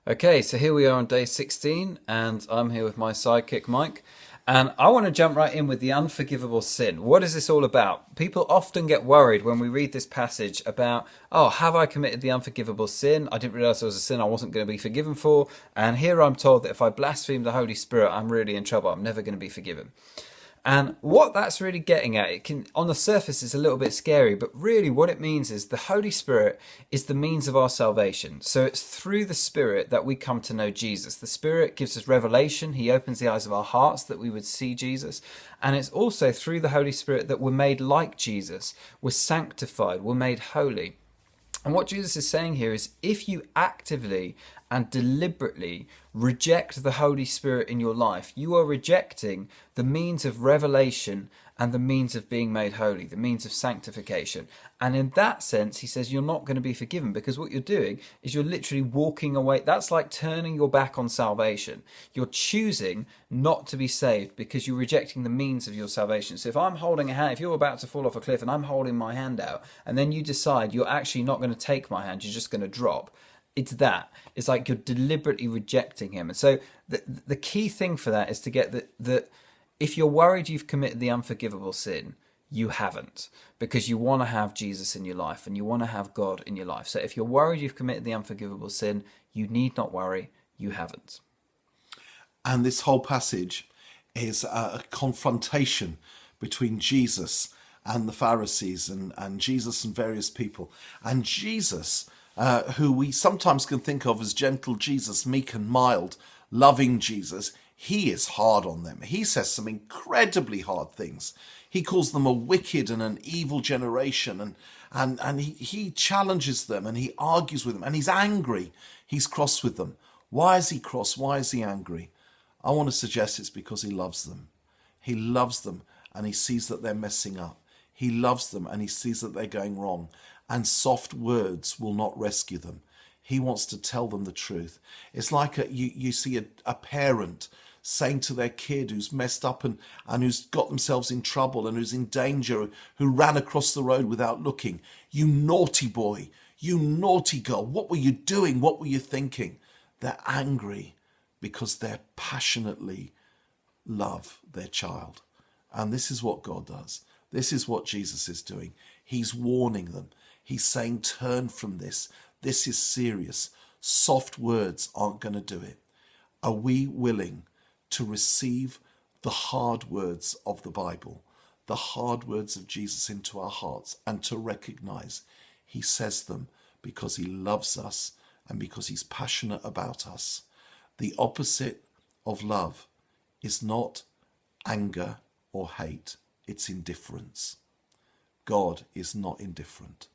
Okay, so here we are on day 16, and I'm here with my sidekick, Mike. And I want to jump right in with the unforgivable sin. What is this all about? People often get worried when we read this passage about, oh, have I committed the unforgivable sin? I didn't realize there was a sin I wasn't going to be forgiven for. And here I'm told that if I blaspheme the Holy Spirit, I'm really in trouble. I'm never going to be forgiven. And what that's really getting at, it can, on the surface, is a little bit scary, but really what it means is the Holy Spirit is the means of our salvation. So it's through the Spirit that we come to know Jesus. The Spirit gives us revelation. He opens the eyes of our hearts that we would see Jesus. And it's also through the Holy Spirit that we're made like Jesus. We're sanctified. We're made holy. And what Jesus is saying here is if you actively and deliberately reject the Holy Spirit in your life, you are rejecting the means of revelation and the means of being made holy, the means of sanctification. And in that sense, he says you're not going to be forgiven because what you're doing is you're literally walking away. That's like turning your back on salvation. You're choosing not to be saved because you're rejecting the means of your salvation. So if I'm holding a hand, if you're about to fall off a cliff and I'm holding my hand out, and then you decide you're actually not going to take my hand, you're just going to drop. It's that. It's like you're deliberately rejecting him. And so the key thing for that is to get that if you're worried you've committed the unforgivable sin, you haven't, because you want to have Jesus in your life and you want to have God in your life. So if you're worried you've committed the unforgivable sin, you need not worry, you haven't. And this whole passage is a confrontation between Jesus and the Pharisees and Jesus and various people. And Jesus, who we sometimes can think of as gentle Jesus, meek and mild, loving Jesus, he is hard on them. He says some incredibly hard things. He calls them a wicked and an evil generation, and he challenges them and he argues with them and he's angry. He's cross with them. Why is he cross? Why is he angry? I want to suggest it's because he loves them. He loves them and he sees that they're messing up. He loves them and he sees that they're going wrong. And soft words will not rescue them. He wants to tell them the truth. It's like you see a parent saying to their kid who's messed up and who's got themselves in trouble and who's in danger, who ran across the road without looking, you naughty boy, you naughty girl, what were you doing? What were you thinking? They're angry because they passionately love their child. And this is what God does. This is what Jesus is doing. He's warning them. He's saying, turn from this. This is serious. Soft words aren't going to do it. Are we willing to receive the hard words of the Bible, the hard words of Jesus into our hearts, and to recognize he says them because he loves us and because he's passionate about us? The opposite of love is not anger or hate. It's indifference. God is not indifferent.